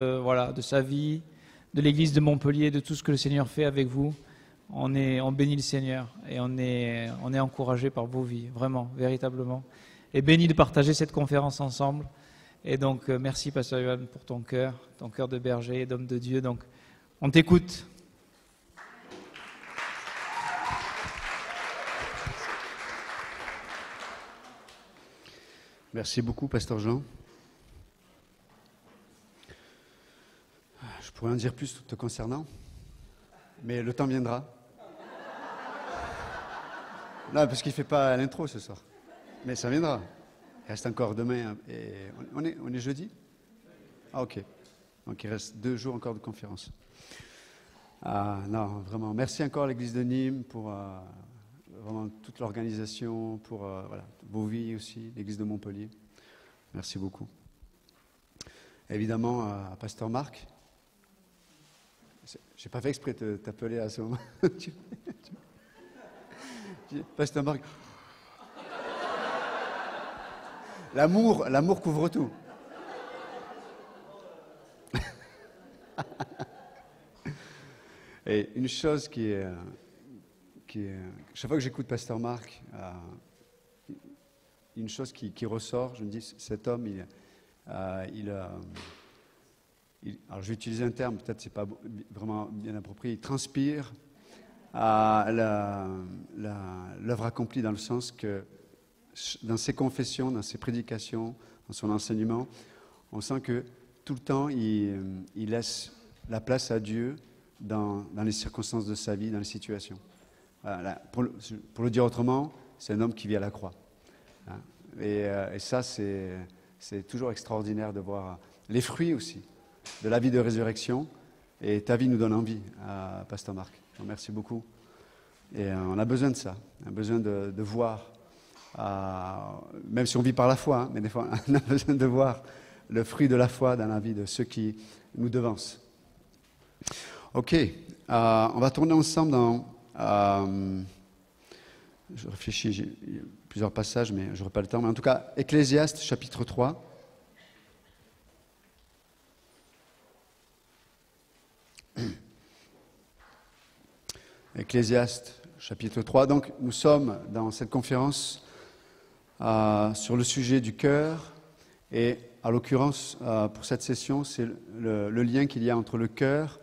voilà, de sa vie, de l'église de Montpellier, de tout ce que le Seigneur fait avec vous. On bénit le Seigneur et on est encouragé par vos vies, vraiment, véritablement. Et béni de partager cette conférence ensemble. Et donc, merci, Pasteur Yohan, pour ton cœur de berger et d'homme de Dieu. Donc, on t'écoute. Merci beaucoup, Pasteur Jean. Je pourrais en dire plus te concernant, mais le temps viendra. Non, parce qu'il ne fait pas l'intro ce soir. Mais ça viendra. Il reste encore demain. Et on est jeudi? Ah, ok. Donc il reste 2 jours encore de conférence. Non, vraiment. Merci encore à l'Église de Nîmes pour vraiment toute l'organisation, pour voilà, vos vies aussi, l'Église de Montpellier. Merci beaucoup. Évidemment, à Pasteur Marc. Je n'ai pas fait exprès de t'appeler à ce moment. Pasteur Marc. L'amour couvre tout. Et une chose qui est chaque fois que j'écoute Pasteur Marc, une chose qui ressort, je me dis, cet homme, alors je vais utiliser un terme, peut-être c'est pas vraiment bien approprié, il transpire l'œuvre accomplie dans le sens que dans ses confessions, dans ses prédications, dans son enseignement, on sent que tout le temps, il laisse la place à Dieu dans les circonstances de sa vie, dans les situations. Voilà, pour le dire autrement, c'est un homme qui vit à la croix. Et ça, c'est toujours extraordinaire de voir les fruits aussi de la vie de résurrection. Et ta vie nous donne envie, Pasteur Marc. Donc, merci beaucoup. Et on a besoin de ça. On a besoin de voir, même si on vit par la foi, hein, mais des fois, on a besoin de voir le fruit de la foi dans la vie de ceux qui nous devancent. Ok, on va tourner ensemble dans... je réfléchis, j'ai plusieurs passages, mais je n'aurai pas le temps. Mais en tout cas, Ecclésiaste, chapitre 3. Ecclésiaste, chapitre 3. Donc, nous sommes dans cette conférence sur le sujet du cœur. Et, à l'occurrence, pour cette session, c'est le lien qu'il y a entre le cœur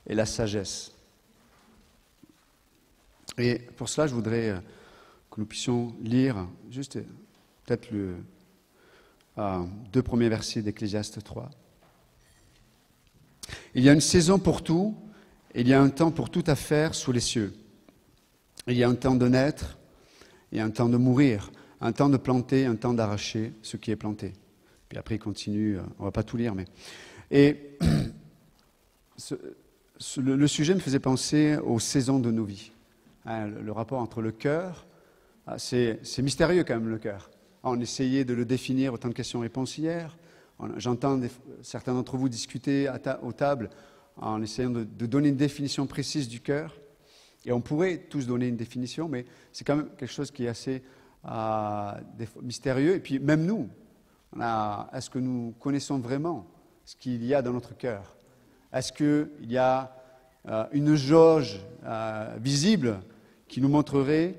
et la sagesse. Et pour cela, je voudrais que nous puissions lire juste peut-être les 2 premiers versets d'Ecclésiaste 3. Il y a une saison pour tout, et il y a un temps pour toute affaire sous les cieux. Il y a un temps de naître et un temps de mourir, un temps de planter, un temps d'arracher ce qui est planté. Puis après, il continue, on ne va pas tout lire, mais... Et le sujet me faisait penser aux saisons de nos vies. Le rapport entre le cœur, c'est mystérieux quand même, le cœur. On essayait de le définir autant de questions-réponses hier. J'entends certains d'entre vous discuter aux tables en essayant de donner une définition précise du cœur. Et on pourrait tous donner une définition, mais c'est quand même quelque chose qui est assez mystérieux. Et puis même nous, est-ce que nous connaissons vraiment ce qu'il y a dans notre cœur? Est-ce qu'il y a une jauge visible qui nous montrerait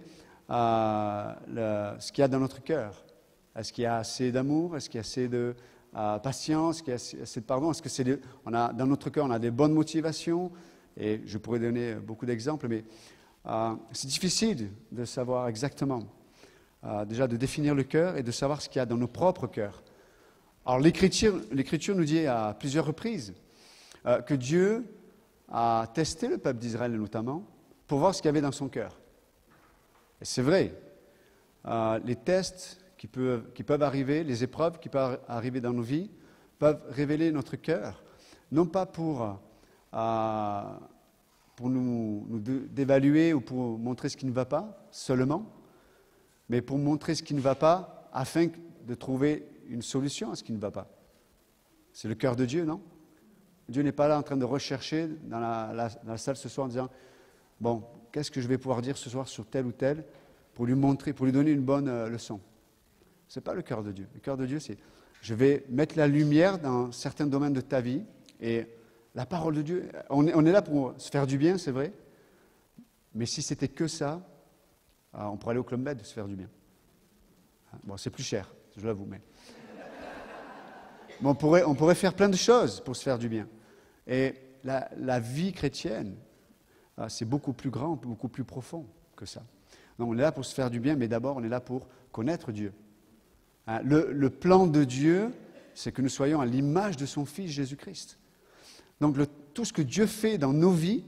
ce qu'il y a dans notre cœur? Est-ce qu'il y a assez d'amour? Est-ce qu'il y a assez de patience? Est-ce qu'il y a assez de pardon? Est-ce que dans notre cœur, on a des bonnes motivations? Et je pourrais donner beaucoup d'exemples, mais c'est difficile de savoir exactement, déjà de définir le cœur et de savoir ce qu'il y a dans nos propres cœurs. Alors l'Écriture nous dit à plusieurs reprises que Dieu a testé le peuple d'Israël notamment pour voir ce qu'il y avait dans son cœur. Et c'est vrai, les tests qui peuvent arriver, les épreuves qui peuvent arriver dans nos vies, peuvent révéler notre cœur, non pas pour nous dévaluer ou pour montrer ce qui ne va pas seulement, mais pour montrer ce qui ne va pas afin de trouver une solution à ce qui ne va pas. C'est le cœur de Dieu, non? Dieu n'est pas là en train de rechercher dans la salle ce soir en disant « Bon, qu'est-ce que je vais pouvoir dire ce soir sur tel ou tel pour lui montrer, pour lui donner une bonne leçon ?» Ce n'est pas le cœur de Dieu. Le cœur de Dieu, c'est « Je vais mettre la lumière dans certains domaines de ta vie Et la parole de Dieu, on est là pour se faire du bien, c'est vrai, mais si c'était que ça, on pourrait aller au Club Med se faire du bien. Bon, c'est plus cher, je l'avoue, mais on pourrait faire plein de choses pour se faire du bien. Et la vie chrétienne, c'est beaucoup plus grand, beaucoup plus profond que ça. Donc on est là pour se faire du bien, mais d'abord on est là pour connaître Dieu. Le plan de Dieu, c'est que nous soyons à l'image de son Fils Jésus-Christ. Donc tout ce que Dieu fait dans nos vies,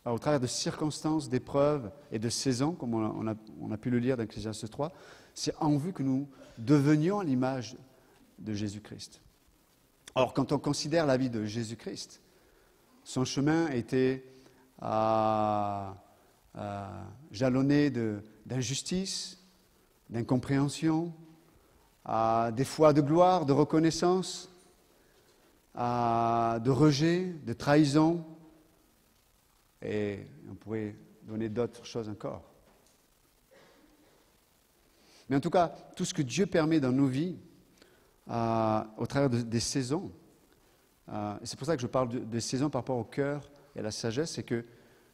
au travers de circonstances, d'épreuves et de saisons, comme on a pu le lire dans Ecclésiaste 3, c'est en vue que nous devenions à l'image de Jésus-Christ. Alors quand on considère la vie de Jésus-Christ, son chemin était jalonné d'injustice, d'incompréhension, des fois de gloire, de reconnaissance, de rejet, de trahison, et on pourrait donner d'autres choses encore. Mais en tout cas, tout ce que Dieu permet dans nos vies, au travers des saisons, et c'est pour ça que je parle des saisons par rapport au cœur et à la sagesse, c'est que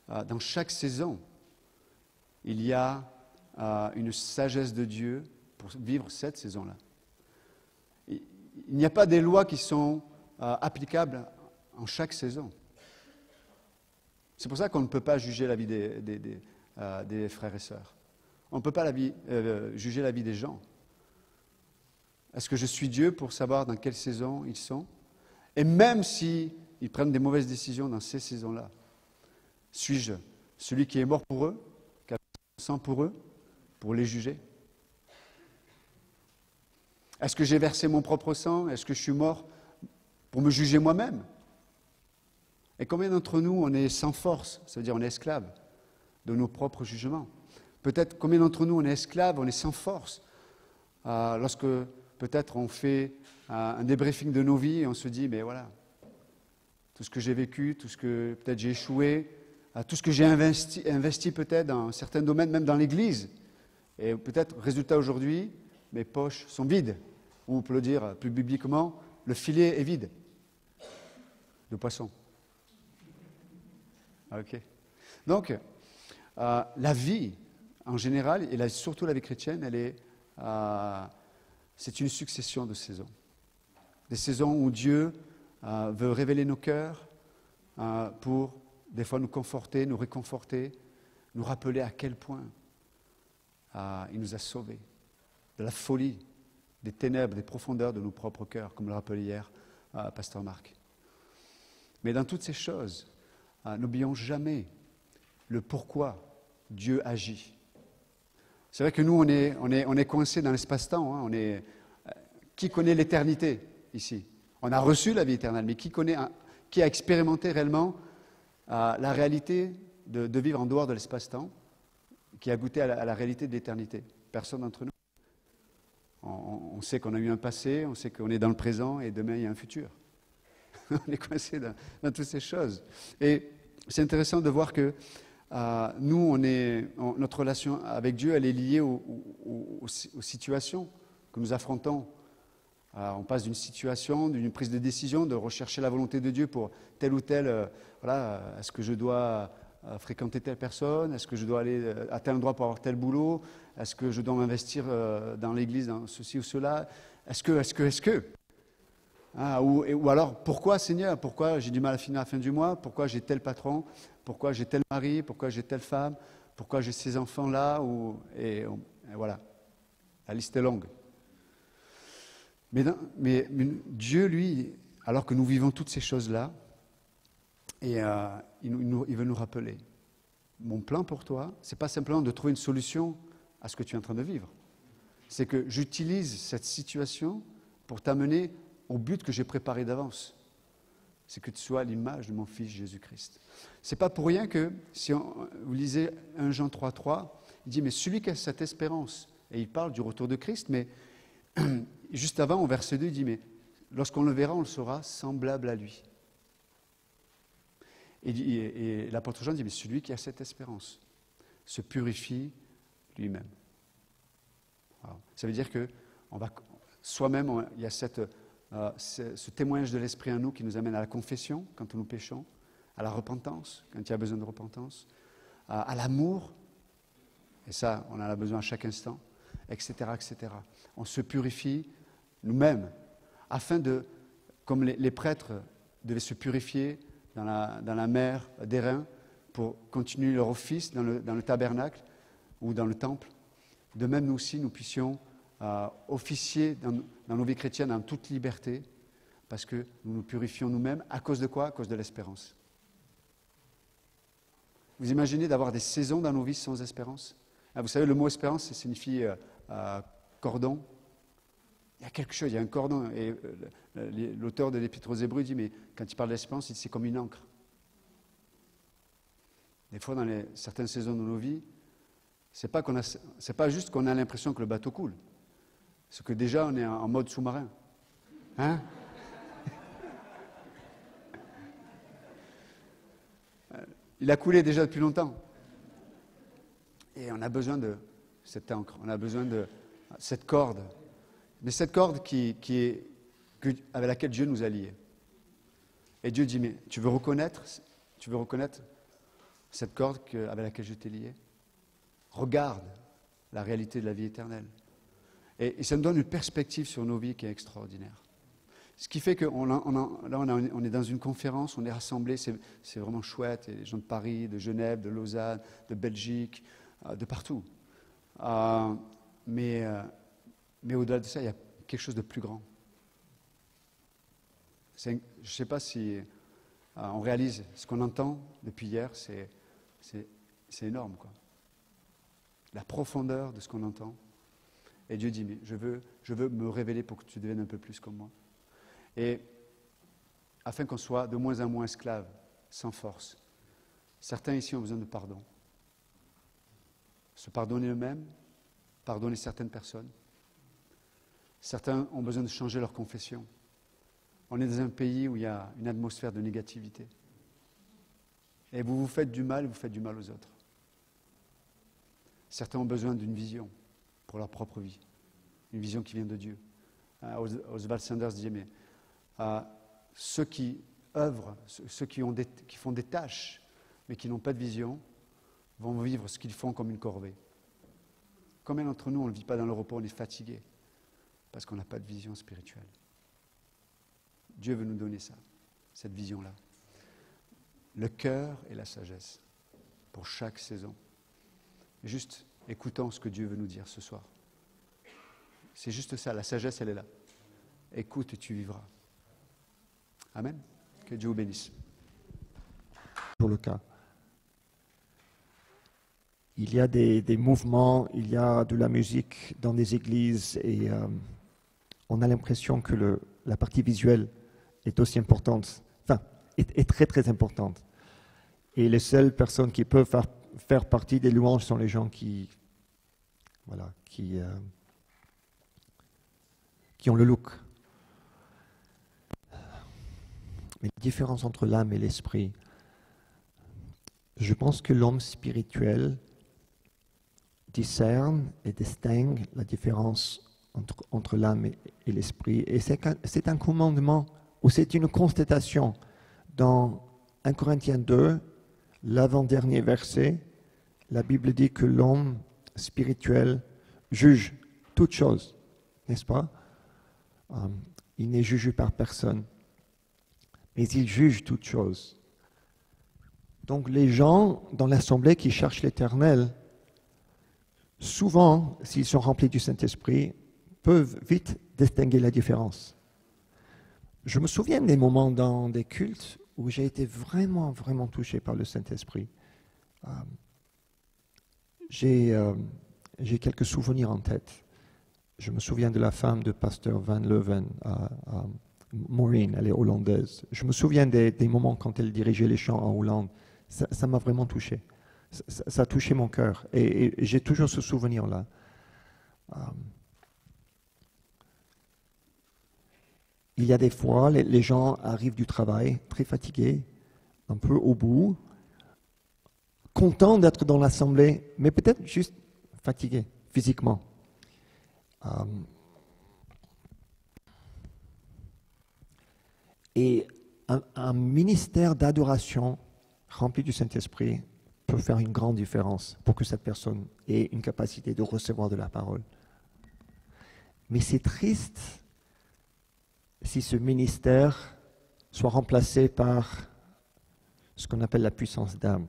dans chaque saison, il y a une sagesse de Dieu pour vivre cette saison-là. Il n'y a pas des lois qui sont applicables en chaque saison. C'est pour ça qu'on ne peut pas juger la vie des frères et sœurs. On ne peut pas juger la vie des gens. Est-ce que je suis Dieu pour savoir dans quelle saison ils sont? Et même s'ils prennent des mauvaises décisions dans ces saisons-là, suis-je celui qui est mort pour eux, qui a son sang pour eux, pour les juger? Est-ce que j'ai versé mon propre sang? Est-ce que je suis mort pour me juger moi-même? Et combien d'entre nous, on est sans force, ça veut dire on est esclave de nos propres jugements? Peut-être combien d'entre nous, on est esclave, on est sans force, lorsque peut-être on fait un débriefing de nos vies et on se dit, mais voilà, tout ce que j'ai vécu, tout ce que peut-être j'ai échoué, tout ce que j'ai investi peut-être dans certains domaines, même dans l'Église, et peut-être, résultat aujourd'hui, mes poches sont vides, ou on peut le dire plus bibliquement, le filet est vide de poisson. Ok. Donc, la vie, en général, et surtout la vie chrétienne, c'est une succession de saisons. Des saisons où Dieu veut révéler nos cœurs pour, des fois, nous conforter, nous réconforter, nous rappeler à quel point il nous a sauvés de la folie, des ténèbres, des profondeurs de nos propres cœurs, comme le rappelait hier Pasteur Marc. Mais dans toutes ces choses, n'oublions jamais le pourquoi Dieu agit. C'est vrai que nous, on est coincés dans l'espace-temps. Hein, qui connaît l'éternité ici? On a reçu la vie éternelle, mais qui a expérimenté réellement la réalité de vivre en dehors de l'espace-temps, qui a goûté à la réalité de l'éternité? Personne d'entre nous. On sait qu'on a eu un passé, on sait qu'on est dans le présent, et demain, il y a un futur. On est coincé dans toutes ces choses. Et c'est intéressant de voir que nous, notre relation avec Dieu, elle est liée aux situations que nous affrontons. On passe d'une situation, d'une prise de décision, de rechercher la volonté de Dieu pour tel ou tel, est-ce que je dois fréquenter telle personne? Est-ce que je dois aller à tel endroit pour avoir tel boulot? Est-ce que je dois m'investir dans l'église, dans ceci ou cela? Est-ce que ou alors, pourquoi Seigneur? Pourquoi j'ai du mal à finir à la fin du mois? Pourquoi j'ai tel patron? Pourquoi j'ai tel mari? Pourquoi j'ai telle femme? Pourquoi j'ai ces enfants-là? Et voilà, la liste est longue. Mais Dieu, lui, alors que nous vivons toutes ces choses-là, et il veut nous rappeler, mon plan pour toi, ce n'est pas simplement de trouver une solution à ce que tu es en train de vivre. C'est que j'utilise cette situation pour t'amener au but que j'ai préparé d'avance. C'est que tu sois à l'image de mon Fils Jésus-Christ. Ce n'est pas pour rien que, si vous lisez 1 Jean 3,3, il dit, mais celui qui a cette espérance, et il parle du retour de Christ, mais juste avant, au verset 2, il dit, mais lorsqu'on le verra, on le saura semblable à lui. Et l'apôtre Jean dit, mais celui qui a cette espérance se purifie lui-même. Alors, ça veut dire que soi-même, il y a cette ce témoignage de l'Esprit en nous qui nous amène à la confession quand nous péchons, à la repentance quand il y a besoin de repentance, à l'amour, et ça on en a besoin à chaque instant, etc., etc. On se purifie nous-mêmes afin de, comme les prêtres devaient se purifier dans la mer d'Airain pour continuer leur office dans le tabernacle ou dans le temple, de même nous aussi nous puissions officier dans nos vies chrétiennes en toute liberté, parce que nous nous purifions nous-mêmes. À cause de quoi? À cause de l'espérance. Vous imaginez d'avoir des saisons dans nos vies sans espérance? Vous savez, le mot espérance, ça signifie cordon. Il y a quelque chose, il y a un cordon. Et l'auteur de l'Épître aux Hébreux dit, mais quand il parle d'espérance, il dit c'est comme une encre. Des fois, dans certaines saisons de nos vies, c'est pas juste qu'on a l'impression que le bateau coule. C'est que déjà, on est en mode sous-marin. Hein? Il a coulé déjà depuis longtemps. Et on a besoin de cette encre, on a besoin de cette corde. Mais cette corde avec laquelle Dieu nous a liés. Et Dieu dit, mais tu veux reconnaître cette corde avec laquelle je t'ai lié? Regarde la réalité de la vie éternelle. Et ça nous donne une perspective sur nos vies qui est extraordinaire. Ce qui fait qu'on est dans une conférence, on est rassemblés, c'est vraiment chouette. Il y a des gens de Paris, de Genève, de Lausanne, de Belgique, de partout. Mais au-delà de ça, il y a quelque chose de plus grand. Je ne sais pas si on réalise ce qu'on entend depuis hier, c'est énorme, quoi. La profondeur de ce qu'on entend. Et Dieu dit, mais je veux me révéler pour que tu deviennes un peu plus comme moi. Et afin qu'on soit de moins en moins esclaves, sans force. Certains ici ont besoin de pardon. Se pardonner eux-mêmes, pardonner certaines personnes. Certains ont besoin de changer leur confession. On est dans un pays où il y a une atmosphère de négativité. Et vous vous faites du mal aux autres. Certains ont besoin d'une vision pour leur propre vie. Une vision qui vient de Dieu. Oswald Sanders disait, mais ceux qui œuvrent, ceux qui font des tâches, mais qui n'ont pas de vision, vont vivre ce qu'ils font comme une corvée. Combien d'entre nous, on ne vit pas dans le repos, on est fatigué, parce qu'on n'a pas de vision spirituelle. Dieu veut nous donner ça, cette vision-là. Le cœur et la sagesse, pour chaque saison. Juste écoutons ce que Dieu veut nous dire ce soir. C'est juste ça, la sagesse, elle est là. Écoute et tu vivras. Amen. Que Dieu vous bénisse. Pour le cas. Il y a des mouvements, il y a de la musique dans des églises et on a l'impression que la partie visuelle est aussi importante, enfin, est très très importante. Et les seules personnes qui peuvent faire partie des louanges sont les gens qui ont le look. Mais la différence entre l'âme et l'esprit, je pense que l'homme spirituel discerne et distingue la différence entre l'âme et l'esprit. Et c'est un commandement, ou c'est une constatation. Dans 1 Corinthiens 2, l'avant-dernier verset, la Bible dit que l'homme spirituel juge toutes choses, n'est-ce pas? Il n'est jugé par personne, mais il juge toutes choses. Donc les gens dans l'assemblée qui cherchent l'Éternel, souvent, s'ils sont remplis du Saint-Esprit, peuvent vite distinguer la différence. Je me souviens des moments dans des cultes où j'ai été vraiment, vraiment touché par le Saint-Esprit. J'ai quelques souvenirs en tête. Je me souviens de la femme de pasteur Van Leuven, Maureen, elle est hollandaise. Je me souviens des moments quand elle dirigeait les chants en Hollande. Ça m'a vraiment touché. Ça a touché mon cœur. Et j'ai toujours ce souvenir-là. Il y a des fois, les gens arrivent du travail très fatigués, un peu au bout, contents d'être dans l'assemblée, mais peut-être juste fatigués physiquement. Et un ministère d'adoration rempli du Saint-Esprit peut faire une grande différence pour que cette personne ait une capacité de recevoir de la parole. Mais c'est triste si ce ministère soit remplacé par ce qu'on appelle la puissance d'âme.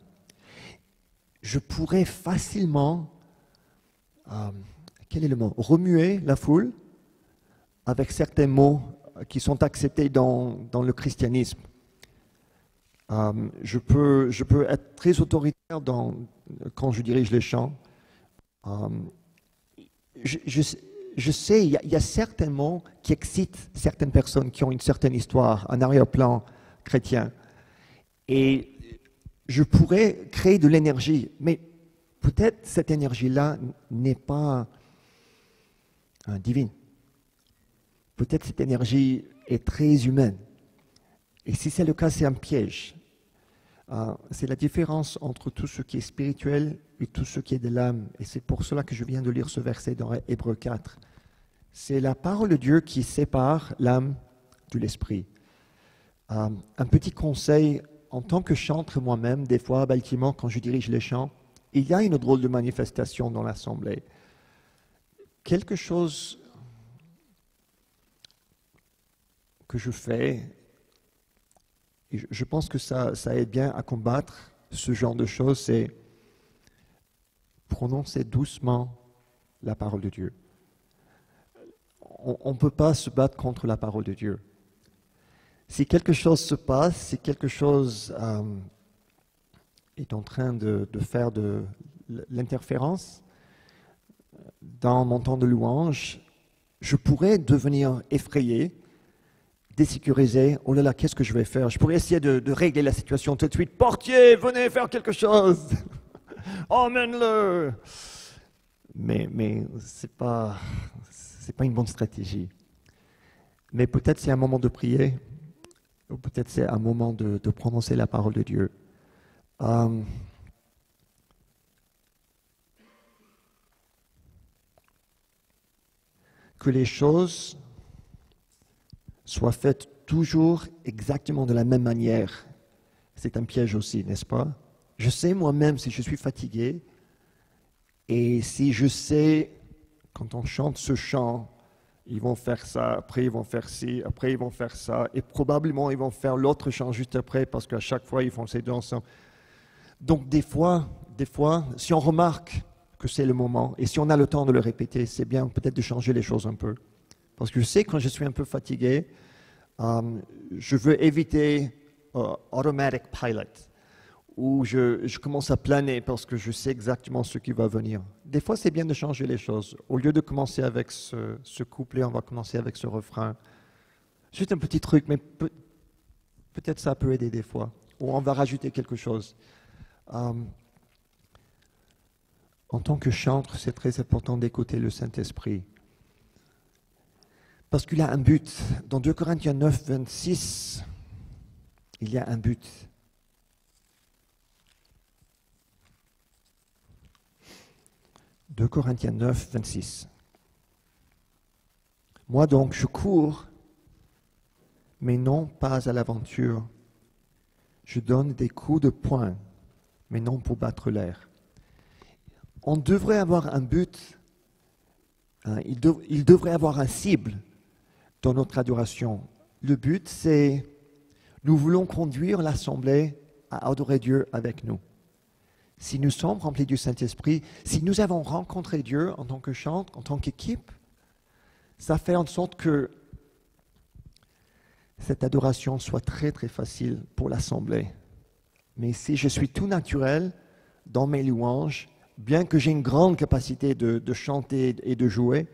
Je pourrais facilement, quel est le mot, remuer la foule avec certains mots qui sont acceptés dans le christianisme. Je peux être très autoritaire quand je dirige les chants. Je sais, il y a certains mots qui excitent certaines personnes qui ont une certaine histoire, un arrière-plan chrétien. Et je pourrais créer de l'énergie, mais peut-être cette énergie-là n'est pas divine. Peut-être cette énergie est très humaine. Et si c'est le cas, c'est un piège. C'est la différence entre tout ce qui est spirituel et tout ce qui est de l'âme. Et c'est pour cela que je viens de lire ce verset dans Hébreux 4. C'est la parole de Dieu qui sépare l'âme de l'esprit. Un petit conseil, en tant que chantre moi-même, des fois à Baltimore, quand je dirige les chants, il y a une drôle de manifestation dans l'assemblée. Quelque chose que je fais, et je pense que ça aide bien à combattre ce genre de choses, c'est prononcer doucement la parole de Dieu. On ne peut pas se battre contre la parole de Dieu. Si quelque chose se passe, si quelque chose est en train de faire de l'interférence dans mon temps de louange, je pourrais devenir effrayé, désécurisé. Oh là là, qu'est-ce que je vais faire? Je pourrais essayer de régler la situation tout de suite. Portier, venez faire quelque chose. Emmène-le. Mais c'est pas une bonne stratégie. Mais peut-être c'est un moment de prier, ou peut-être c'est un moment de prononcer la parole de Dieu. Que les choses soient faites toujours exactement de la même manière, c'est un piège aussi, n'est-ce pas? Je sais moi-même si je suis fatigué, et si je sais, quand on chante ce chant, ils vont faire ça, après ils vont faire ci, après ils vont faire ça, et probablement ils vont faire l'autre chant juste après, parce qu'à chaque fois ils font ces deux ensemble. Donc des fois, si on remarque que c'est le moment, et si on a le temps de le répéter, c'est bien peut-être de changer les choses un peu. Parce que je sais quand je suis un peu fatigué, je veux éviter automatic pilot, où je commence à planer parce que je sais exactement ce qui va venir. Des fois, c'est bien de changer les choses. Au lieu de commencer avec ce couplet, on va commencer avec ce refrain. Juste un petit truc, mais peut-être ça peut aider des fois. Ou on va rajouter quelque chose. En tant que chantre, c'est très important d'écouter le Saint-Esprit. Parce qu'il a un but. Dans 2 Corinthiens 9, 26, il y a un but. « 2 Corinthiens 9, 26. Moi donc, je cours, mais non pas à l'aventure. Je donne des coups de poing, mais non pour battre l'air. » On devrait avoir un but, il devrait avoir un cible dans notre adoration. Le but, c'est, nous voulons conduire l'Assemblée à adorer Dieu avec nous. Si nous sommes remplis du Saint-Esprit, si nous avons rencontré Dieu en tant que chantre, en tant qu'équipe, ça fait en sorte que cette adoration soit très très facile pour l'Assemblée. Mais si je suis tout naturel dans mes louanges, bien que j'ai une grande capacité de chanter et de jouer,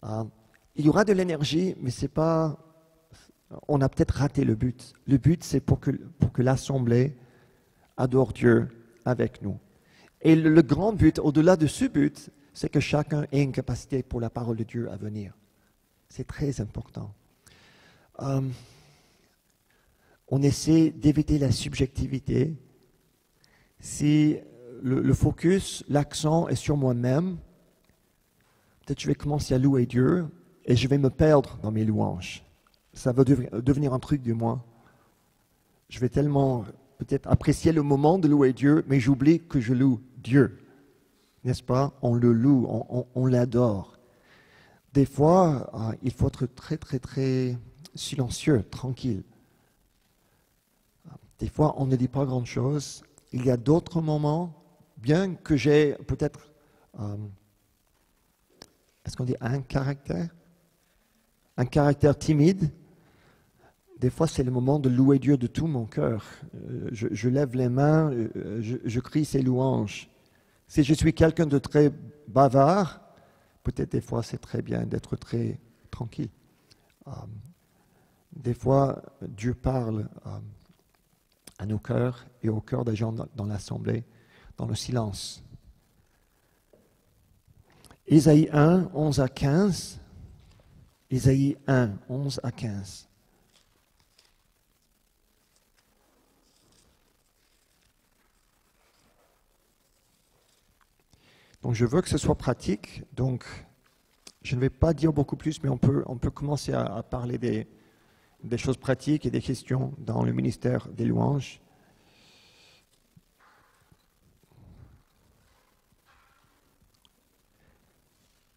il y aura de l'énergie, mais c'est pas. On a peut-être raté le but. Le but, c'est pour que l'Assemblée adore Dieu avec nous. Et le grand but, au-delà de ce but, c'est que chacun ait une capacité pour la parole de Dieu à venir. C'est très important. On essaie d'éviter la subjectivité. Si le focus, l'accent est sur moi-même, peut-être je vais commencer à louer Dieu et je vais me perdre dans mes louanges. ça va devenir un truc de moi. Je vais tellement peut-être apprécier le moment de louer Dieu, mais j'oublie que je loue Dieu. N'est-ce pas? On le loue, on l'adore. Des fois, il faut être très, très, très silencieux, tranquille. Des fois, on ne dit pas grand-chose. Il y a d'autres moments, bien que j'ai peut-être, est-ce qu'on dit un caractère timide. Des fois, c'est le moment de louer Dieu de tout mon cœur. Je lève les mains, je crie ses louanges. Si je suis quelqu'un de très bavard, peut-être des fois c'est très bien d'être très tranquille. Des fois, Dieu parle à nos cœurs et au cœur des gens dans l'assemblée, dans le silence. Ésaïe 1, 11 à 15. Ésaïe 1, 11 à 15. Donc je veux que ce soit pratique, donc je ne vais pas dire beaucoup plus, mais on peut commencer à parler des choses pratiques et des questions dans le ministère des louanges.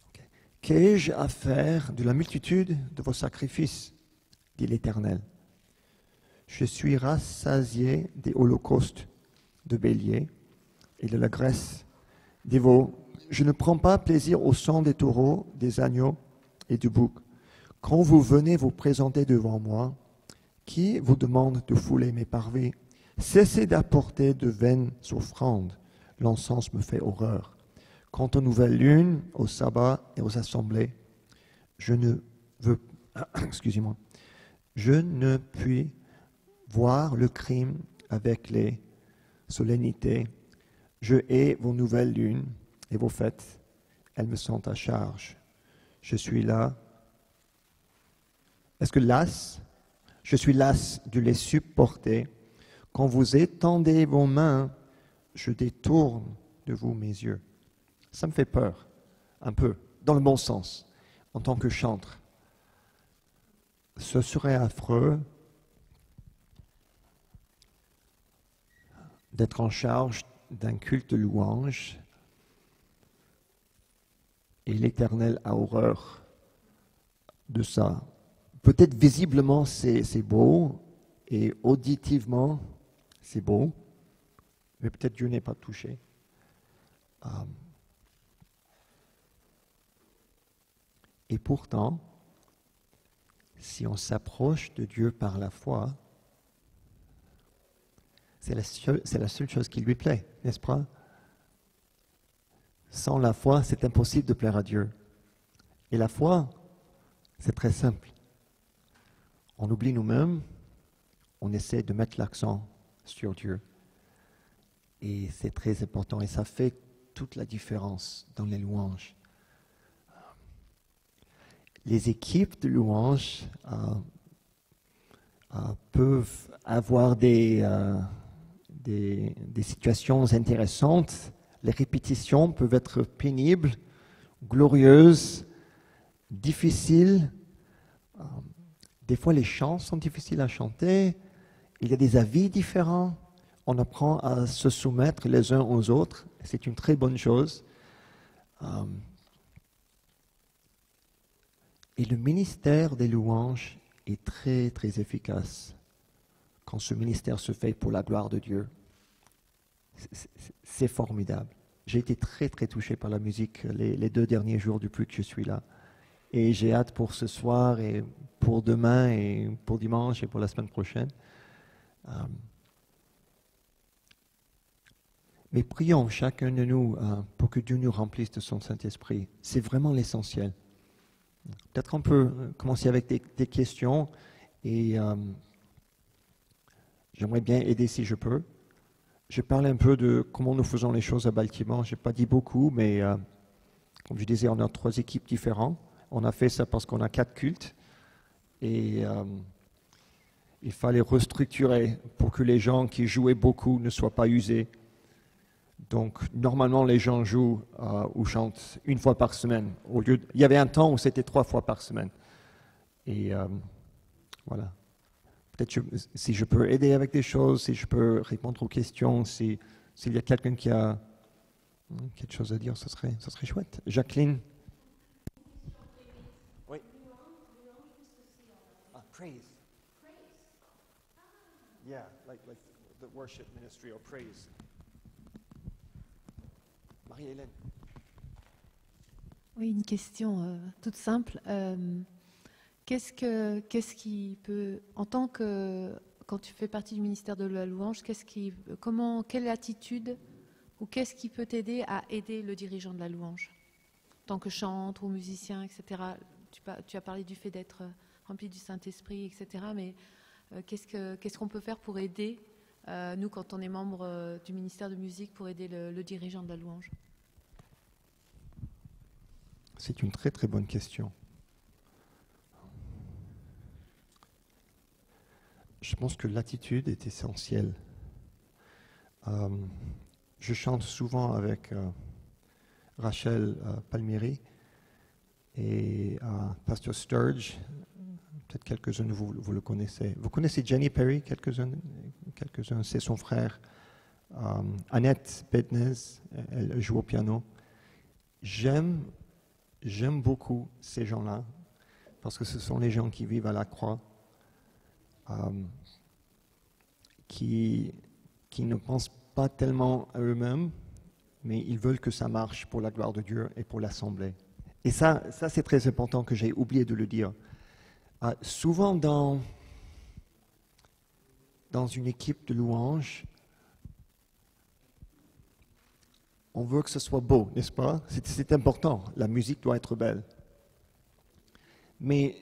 Okay. Qu'ai-je à faire de la multitude de vos sacrifices, dit l'Éternel. Je suis rassasié des holocaustes de bélier et de la graisse des veaux. Je ne prends pas plaisir au sang des taureaux, des agneaux et du bouc. Quand vous venez vous présenter devant moi, qui vous demande de fouler mes parvis? Cessez d'apporter de vaines offrandes. L'encens me fait horreur. Quant aux nouvelles lunes, au sabbat et aux assemblées, je ne puis voir le crime avec les solennités. Je hais vos nouvelles lunes et vos fêtes, elles me sont à charge. Je suis là. Est-ce que las? Je suis las de les supporter. Quand vous étendez vos mains, je détourne de vous mes yeux. Ça me fait peur, un peu, dans le bon sens, en tant que chantre. Ce serait affreux d'être en charge d'un culte de louange et l'Éternel a horreur de ça. Peut-être visiblement c'est beau et auditivement c'est beau, mais peut-être Dieu n'est pas touché. Et pourtant, si on s'approche de Dieu par la foi, c'est la seule chose qui lui plaît, n'est-ce pas? Sans la foi, c'est impossible de plaire à Dieu. Et la foi, c'est très simple. On oublie nous-mêmes, on essaie de mettre l'accent sur Dieu. Et c'est très important et ça fait toute la différence dans les louanges. Les équipes de louanges peuvent avoir des situations intéressantes. Les répétitions peuvent être pénibles, glorieuses, difficiles. Des fois, les chants sont difficiles à chanter. Il y a des avis différents. On apprend à se soumettre les uns aux autres. C'est une très bonne chose. Et le ministère des louanges est très, très efficace quand ce ministère se fait pour la gloire de Dieu. C'est formidable. J'ai été très, très touché par la musique les 2 derniers jours depuis que je suis là. Et j'ai hâte pour ce soir et pour demain et pour dimanche et pour la semaine prochaine. Mais prions chacun de nous pour que Dieu nous remplisse de son Saint-Esprit. C'est vraiment l'essentiel. Peut-être qu'on peut commencer avec des questions et j'aimerais bien aider si je peux. Je parle un peu de comment nous faisons les choses à Baltimore. Je n'ai pas dit beaucoup, mais comme je disais, on a 3 équipes différentes. On a fait ça parce qu'on a 4 cultes et il fallait restructurer pour que les gens qui jouaient beaucoup ne soient pas usés. Donc, normalement, les gens jouent ou chantent 1 fois par semaine. Il y avait un temps où c'était 3 fois par semaine. Et Voilà. Peut-être si je peux aider avec des choses, si je peux répondre aux questions, s'il y a quelqu'un qui a quelque chose à dire, ça serait chouette. Jacqueline? Oui. Praise. Yeah, like the worship ministry or praise. Marie-Hélène. Oui, une question toute simple. Qu'est-ce qui peut, en tant que, quand tu fais partie du ministère de la louange, quelle attitude ou qu'est-ce qui peut t'aider à aider le dirigeant de la louange, en tant que chanteur ou musicien, etc. Tu as parlé du fait d'être rempli du Saint-Esprit, etc. Mais qu'est-ce qu'on peut faire pour aider, nous, quand on est membre du ministère de musique, pour aider le dirigeant de la louange? C'est une très très bonne question. Je pense que l'attitude est essentielle. Je chante souvent avec Rachel Palmieri et Pasteur Sturge. Peut-être quelques-uns de vous le connaissez. Vous connaissez Jenny Perry, quelques-uns, c'est son frère. Annette Bednez, elle joue au piano. J'aime beaucoup ces gens-là, parce que ce sont les gens qui vivent à la croix, qui ne pensent pas tellement à eux-mêmes, mais ils veulent que ça marche pour la gloire de Dieu et pour l'Assemblée. Et ça c'est très important que j'ai oublié de le dire. Souvent dans une équipe de louange, on veut que ce soit beau, n'est-ce pas? C'est important, la musique doit être belle. Mais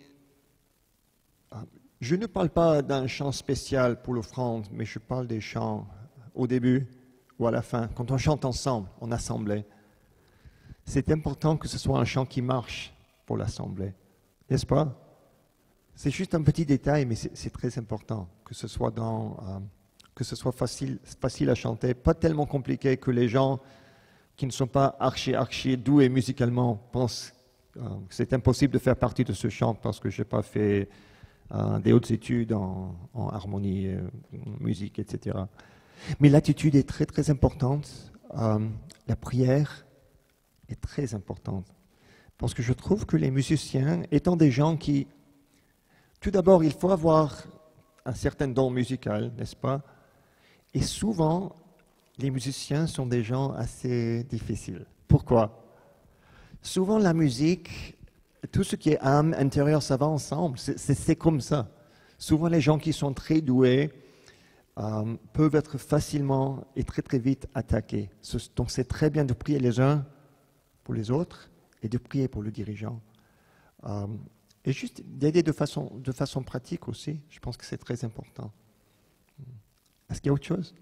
je ne parle pas d'un chant spécial pour l'offrande, mais je parle des chants au début ou à la fin, quand on chante ensemble, en assemblée. C'est important que ce soit un chant qui marche pour l'assemblée, n'est-ce pas? C'est juste un petit détail, mais c'est très important que ce soit facile à chanter, pas tellement compliqué que les gens qui ne sont pas archi doués musicalement pensent que c'est impossible de faire partie de ce chant parce que je n'ai pas fait des hautes études en harmonie, musique, etc. Mais l'attitude est très très importante. La prière est très importante parce que je trouve que les musiciens, étant des gens qui... Tout d'abord, il faut avoir un certain don musical, n'est-ce pas? Et souvent, les musiciens sont des gens assez difficiles. Pourquoi? Souvent, la musique, tout ce qui est âme intérieure, ça va ensemble. C'est comme ça. Souvent, les gens qui sont très doués peuvent être facilement et très très vite attaqués. Donc, c'est très bien de prier les uns pour les autres et de prier pour le dirigeant. Et juste d'aider de façon pratique aussi, je pense que c'est très important. Est-ce qu'il y a autre chose?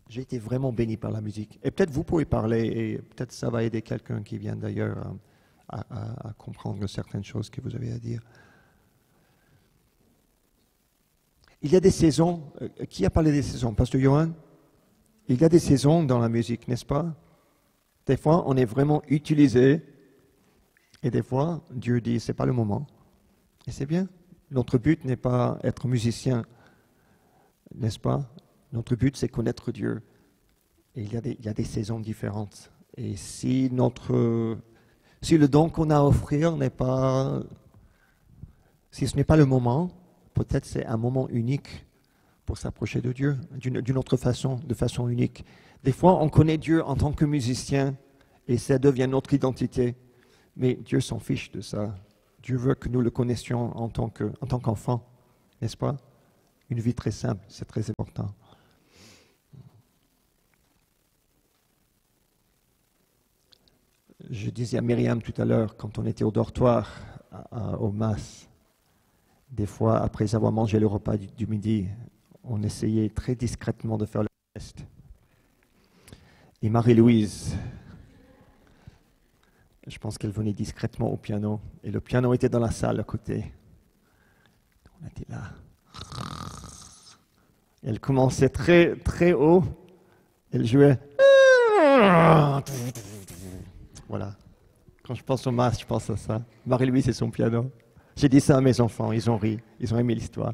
J'ai été vraiment béni par la musique. Et peut-être vous pouvez parler, et peut-être ça va aider quelqu'un qui vient d'ailleurs à comprendre certaines choses que vous avez à dire. Il y a des saisons. Qui a parlé des saisons? Pasteur Johan? Il y a des saisons dans la musique, n'est-ce pas? Des fois, on est vraiment utilisé, et des fois, Dieu dit, c'est pas le moment. Et c'est bien. Notre but n'est pas être musicien, n'est-ce pas? Notre but, c'est connaître Dieu. Et il y a des saisons différentes. Et si le don qu'on a à offrir n'est pas... Si ce n'est pas le moment, peut-être c'est un moment unique pour s'approcher de Dieu, d'une autre façon, de façon unique. Des fois, on connaît Dieu en tant que musicien et ça devient notre identité. Mais Dieu s'en fiche de ça. Dieu veut que nous le connaissions en tant qu'enfant, n'est-ce pas? Une vie très simple, c'est très important. Je disais à Myriam tout à l'heure, quand on était au dortoir, au MAS, des fois, après avoir mangé le repas du midi, on essayait très discrètement de faire le geste. Et Marie-Louise, je pense qu'elle venait discrètement au piano, et le piano était dans la salle à côté. On était là. Elle commençait très, très haut, elle jouait... Voilà, Quand je pense au masque, je pense à ça. Marie-Louise et son piano. J'ai dit ça à mes enfants, ils ont ri, ils ont aimé l'histoire.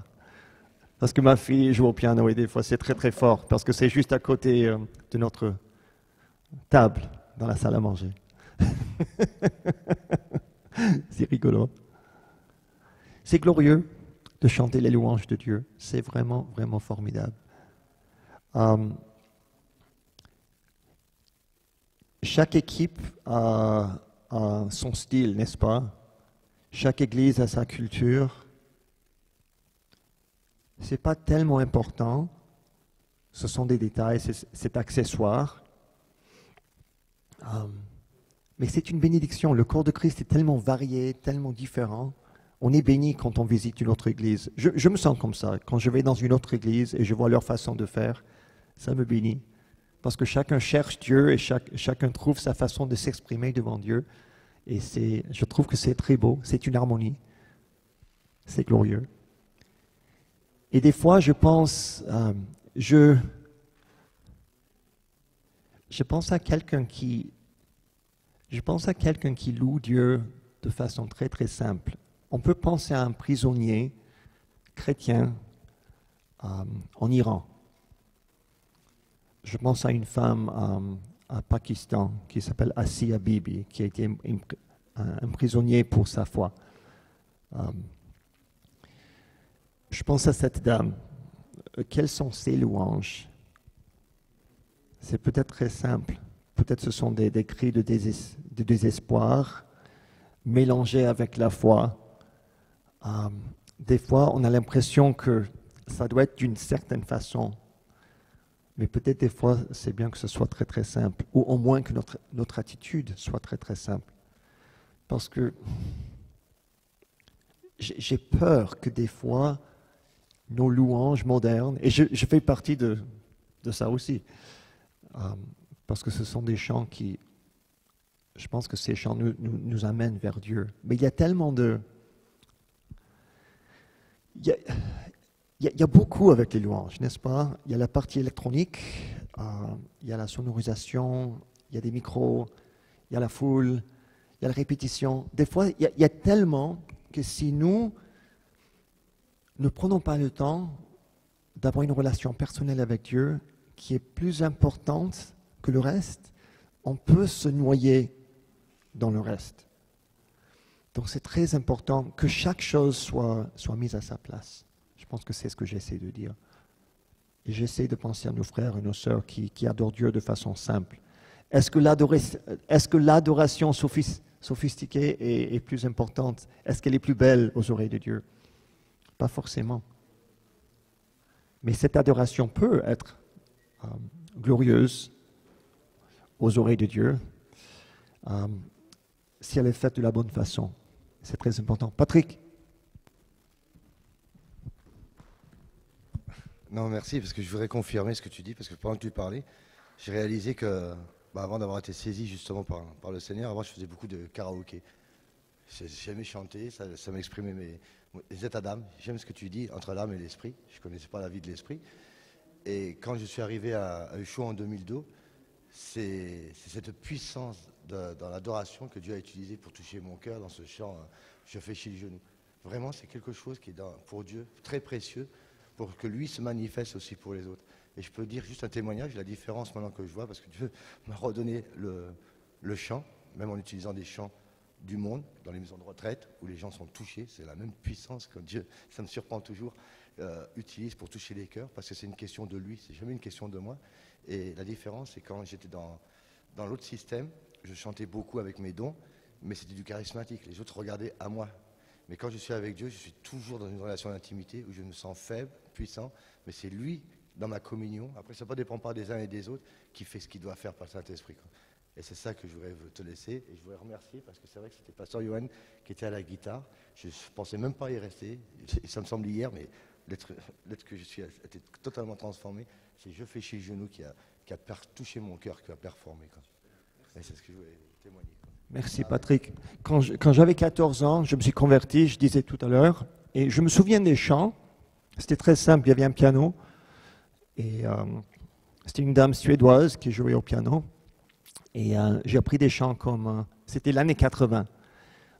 Parce que ma fille joue au piano et des fois c'est très très fort, parce que c'est juste à côté de notre table dans la salle à manger. C'est rigolo. C'est glorieux de chanter les louanges de Dieu. C'est vraiment, vraiment formidable. Chaque équipe a son style, n'est-ce pas? Chaque église a sa culture. Ce n'est pas tellement important. Ce sont des détails, c'est accessoire. Mais c'est une bénédiction. Le corps de Christ est tellement varié, tellement différent. On est béni quand on visite une autre église. Je me sens comme ça. Quand je vais dans une autre église et je vois leur façon de faire, ça me bénit. Parce que chacun cherche Dieu et chacun trouve sa façon de s'exprimer devant Dieu. Et je trouve que c'est très beau, c'est une harmonie. C'est glorieux. Et des fois, je pense à quelqu'un qui loue Dieu de façon très très simple. On peut penser à un prisonnier chrétien en Iran. Je pense à une femme à Pakistan qui s'appelle Asia Bibi, qui a été un prisonnier pour sa foi. Je pense à cette dame. Quelles sont ses louanges? C'est peut-être très simple. Peut-être ce sont des cris de désespoir mélangés avec la foi. Des fois, on a l'impression que ça doit être d'une certaine façon. Mais peut-être des fois, c'est bien que ce soit très très simple, ou au moins que notre attitude soit très très simple. Parce que j'ai peur que des fois, nos louanges modernes, et je fais partie de ça aussi, parce que ce sont des chants qui, je pense que ces chants nous amènent vers Dieu. Mais il y a tellement de... Il y a beaucoup avec les louanges, n'est-ce pas? Il y a la partie électronique, il y a la sonorisation, il y a des micros, il y a la foule, il y a la répétition. Des fois, il y a tellement que si nous ne prenons pas le temps d'avoir une relation personnelle avec Dieu qui est plus importante que le reste, on peut se noyer dans le reste. Donc c'est très important que chaque chose soit mise à sa place. Je pense que c'est ce que j'essaie de dire. Et j'essaie de penser à nos frères et nos sœurs qui adorent Dieu de façon simple. Est-ce que l'adoration sophistiquée est plus importante? Est-ce qu'elle est plus belle aux oreilles de Dieu? Pas forcément. Mais cette adoration peut être glorieuse aux oreilles de Dieu si elle est faite de la bonne façon. C'est très important. Patrick? Non, merci, parce que je voudrais confirmer ce que tu dis, parce que pendant que tu parlais, j'ai réalisé que, avant d'avoir été saisi justement par le Seigneur, avant je faisais beaucoup de karaoké. J'aimais chanter, ça m'exprimait mes états d'âme. J'aime ce que tu dis, entre l'âme et l'esprit. Je ne connaissais pas la vie de l'esprit. Et quand je suis arrivé à Ushua en 2002, c'est cette puissance dans l'adoration que Dieu a utilisée pour toucher mon cœur dans ce chant « Je fléchis le genou ». Vraiment, c'est quelque chose qui est pour Dieu très précieux, pour que lui se manifeste aussi pour les autres. Et je peux dire juste un témoignage, la différence maintenant que je vois, parce que Dieu m'a redonné le chant, même en utilisant des chants du monde, dans les maisons de retraite, où les gens sont touchés, c'est la même puissance que Dieu, ça me surprend toujours, utilise pour toucher les cœurs, parce que c'est une question de lui, c'est jamais une question de moi. Et la différence, c'est quand j'étais dans l'autre système, je chantais beaucoup avec mes dons, mais c'était du charismatique, les autres regardaient à moi. Mais quand je suis avec Dieu, je suis toujours dans une relation d'intimité où je me sens faible, puissant, mais c'est lui, dans ma communion, après ça ne dépend pas des uns et des autres, qui fait ce qu'il doit faire par le Saint-Esprit. Et c'est ça que je voudrais te laisser, et je voudrais remercier, parce que c'est vrai que c'était Pasteur Johan qui était à la guitare, je ne pensais même pas y rester, ça me semble hier, mais l'être que je suis a été totalement transformé, c'est Je fléchis le genou qui a touché mon cœur, qui a performé. Et c'est ce que je voulais témoigner. Merci Patrick. Quand j'avais 14 ans, je me suis converti, je disais tout à l'heure, et je me souviens des chants. C'était très simple, il y avait un piano, et c'était une dame suédoise qui jouait au piano. Et j'ai appris des chants comme C'était l'année 80.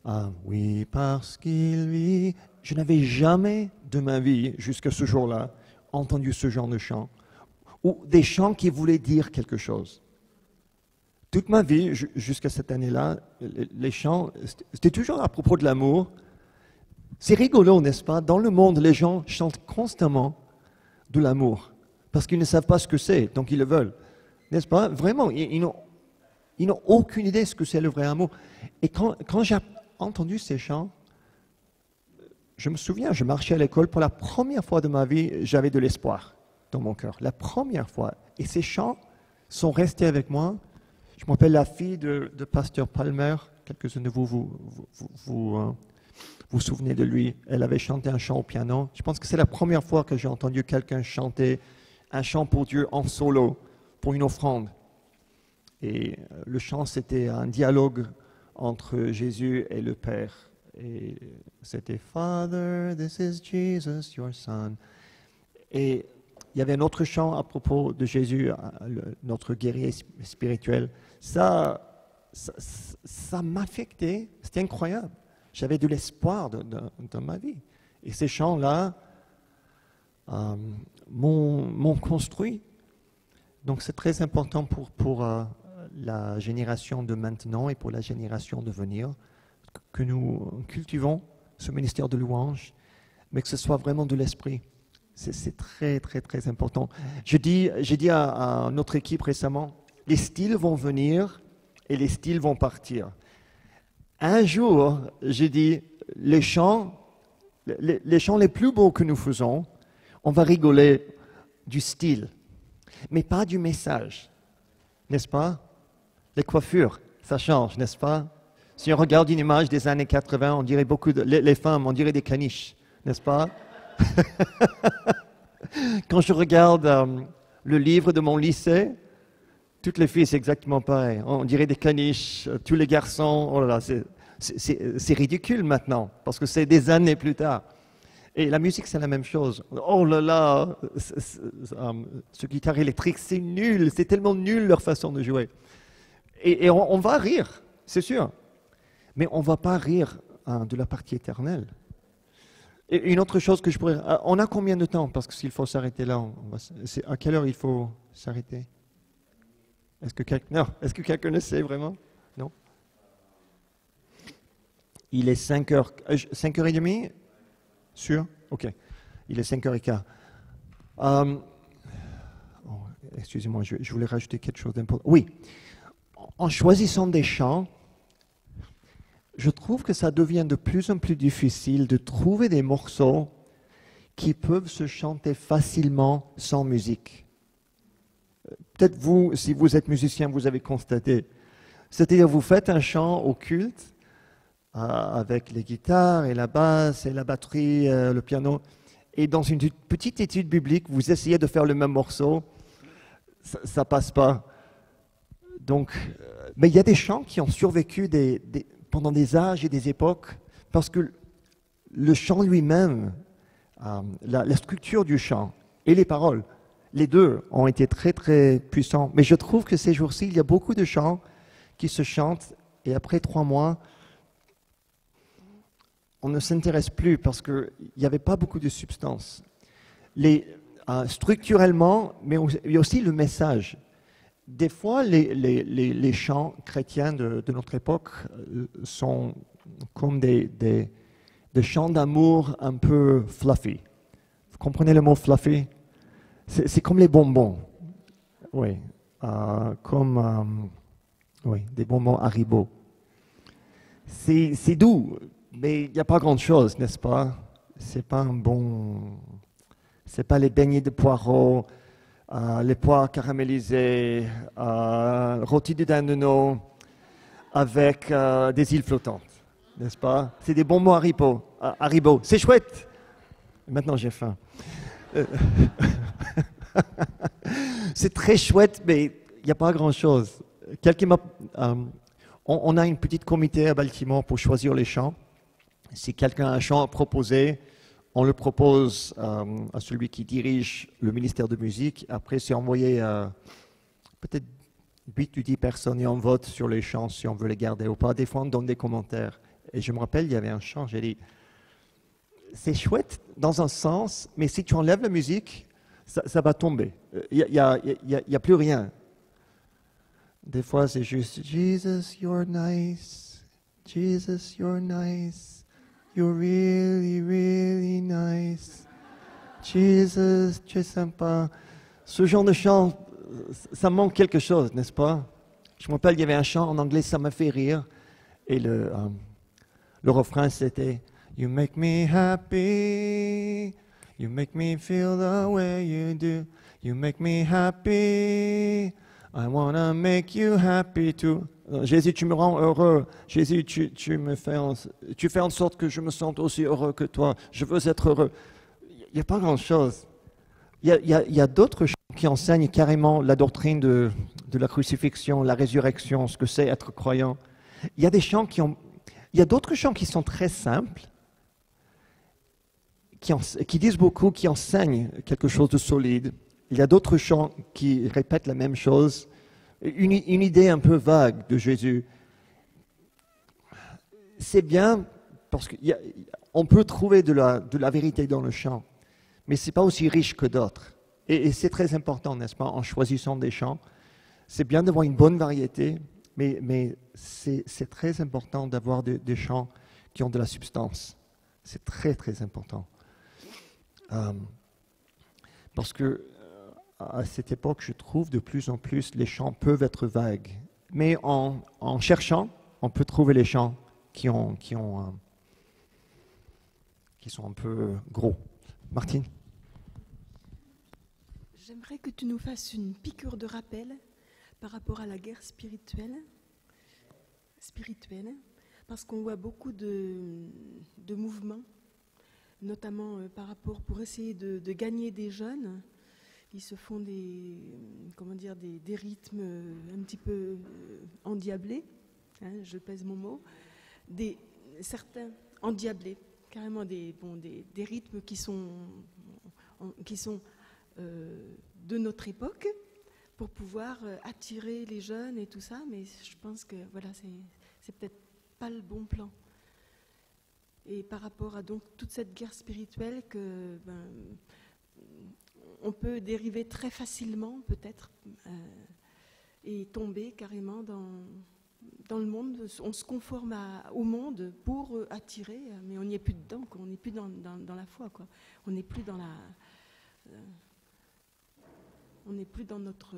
Ah oui, parce qu'il vit. Je n'avais jamais de ma vie, jusqu'à ce jour-là, entendu ce genre de chant, ou des chants qui voulaient dire quelque chose. Toute ma vie, jusqu'à cette année-là, les chants, c'était toujours à propos de l'amour. C'est rigolo, n'est-ce pas? Dans le monde, les gens chantent constamment de l'amour, parce qu'ils ne savent pas ce que c'est, donc ils le veulent. N'est-ce pas? Vraiment, ils n'ont aucune idée de ce que c'est le vrai amour. Et quand j'ai entendu ces chants, je me souviens, je marchais à l'école, pour la première fois de ma vie, j'avais de l'espoir dans mon cœur. La première fois. Et ces chants sont restés avec moi. Je m'appelle la fille de pasteur Palmer. Quelques-uns de vous vous souvenez de lui. Elle avait chanté un chant au piano. Je pense que c'est la première fois que j'ai entendu quelqu'un chanter un chant pour Dieu en solo, pour une offrande. Et le chant, c'était un dialogue entre Jésus et le Père. Et c'était « Father, this is Jesus, your son ». Et il y avait un autre chant à propos de Jésus, notre guerrier spirituel. Ça m'affectait, c'était incroyable. J'avais de l'espoir dans ma vie. Et ces chants-là m'ont construit. Donc c'est très important pour la génération de maintenant et pour la génération de venir, que nous cultivons ce ministère de louange, mais que ce soit vraiment de l'esprit. C'est très, très, très important. J'ai dit à notre équipe récemment, les styles vont venir et les styles vont partir. Un jour, j'ai dit, les chants les plus beaux que nous faisons, on va rigoler du style, mais pas du message, n'est-ce pas? Les coiffures, ça change, n'est-ce pas? Si on regarde une image des années 80, on dirait beaucoup les femmes, on dirait des caniches, n'est-ce pas? Quand je regarde le livre de mon lycée, toutes les filles, c'est exactement pareil. On dirait des caniches, tous les garçons, oh là là, c'est ridicule maintenant, parce que c'est des années plus tard. Et la musique, c'est la même chose. Oh là là, ce guitare électrique, c'est nul, c'est tellement nul leur façon de jouer. Et on va rire, c'est sûr. Mais on ne va pas rire de la partie éternelle. Et une autre chose que je pourrais... On a combien de temps? Parce que s'il faut s'arrêter là, à quelle heure il faut s'arrêter? Est-ce que quelqu'un le sait vraiment? Non? Il est 5h30? Sûr? Ok. Il est 5h15. Excusez-moi, je voulais rajouter quelque chose d'important. Oui. En choisissant des chants, je trouve que ça devient de plus en plus difficile de trouver des morceaux qui peuvent se chanter facilement sans musique. Peut-être vous, si vous êtes musicien, vous avez constaté. C'est-à-dire, vous faites un chant au culte avec les guitares et la basse et la batterie, le piano, et dans une petite étude biblique, vous essayez de faire le même morceau, ça passe pas. Donc, mais il y a des chants qui ont survécu pendant des âges et des époques, parce que le chant lui-même, la structure du chant et les paroles, les deux ont été très très puissants. Mais je trouve que ces jours-ci, il y a beaucoup de chants qui se chantent et après 3 mois, on ne s'intéresse plus parce qu'il n'y avait pas beaucoup de substance. Structurellement, mais il y a aussi le message. Des fois, les chants chrétiens de notre époque sont comme des chants d'amour un peu fluffy. Vous comprenez le mot fluffy? C'est comme les bonbons. Oui, des bonbons Haribo. C'est doux, mais il n'y a pas grand-chose, n'est-ce pas? C'est pas c'est pas les beignets de poireaux, les pois caramélisés, rôtis de dindonneau avec des îles flottantes, n'est-ce pas? C'est des bonbons Haribo. C'est chouette. Maintenant, j'ai faim. C'est très chouette, mais il n'y a pas grand-chose. On a un petit comité à Baltimore pour choisir les chants. Si quelqu'un a un chant à proposer, on le propose à celui qui dirige le ministère de musique. Après, c'est envoyé peut-être 8 ou 10 personnes et on vote sur les chants si on veut les garder ou pas. Des fois, on donne des commentaires. Et je me rappelle, il y avait un chant, j'ai dit, c'est chouette dans un sens, mais si tu enlèves la musique, ça va tomber. Il n'y a plus rien. Des fois, c'est juste Jesus, you're nice. Jesus, you're nice. You're really, really nice. Jesus, tu es sympa. Ce genre de chant, ça manque quelque chose, n'est-ce pas? Je me rappelle, il y avait un chant en anglais, ça m'a fait rire. Et le refrain, c'était You make me happy. You make me feel the way you do. You make me happy. I wanna make you happy too. Jésus, tu me rends heureux. Jésus, tu fais en sorte que je me sente aussi heureux que toi. Je veux être heureux. Il n'y a pas grand-chose. Il y a d'autres chants qui enseignent carrément la doctrine de la crucifixion, la résurrection, ce que c'est être croyant. Il y a d'autres chants qui sont très simples, qui disent beaucoup, qui enseignent quelque chose de solide. Il y a d'autres chants qui répètent la même chose, une idée un peu vague de Jésus. C'est bien parce qu'on peut trouver de la vérité dans le chant, mais ce n'est pas aussi riche que d'autres. Et c'est très important, n'est-ce pas, en choisissant des chants. C'est bien d'avoir une bonne variété, mais c'est très important d'avoir des chants qui ont de la substance. C'est très, très important. Parce que à cette époque, je trouve de plus en plus les chants peuvent être vagues. Mais en cherchant, on peut trouver les chants qui sont un peu gros. Martine? J'aimerais que tu nous fasses une piqûre de rappel par rapport à la guerre spirituelle, parce qu'on voit beaucoup de mouvements, notamment par rapport pour essayer de gagner des jeunes. Ils se font des rythmes un petit peu endiablés, hein, je pèse mon mot, certains endiablés, carrément des rythmes qui sont de notre époque pour pouvoir attirer les jeunes et tout ça, mais je pense que voilà, c'est peut-être pas le bon plan. Et par rapport à donc toute cette guerre spirituelle que on peut dériver très facilement peut-être et tomber carrément dans le monde. On se conforme au monde pour attirer, mais on n'y est plus dedans, quoi. On n'est plus dans la foi, quoi. On n'est plus dans on n'est plus dans notre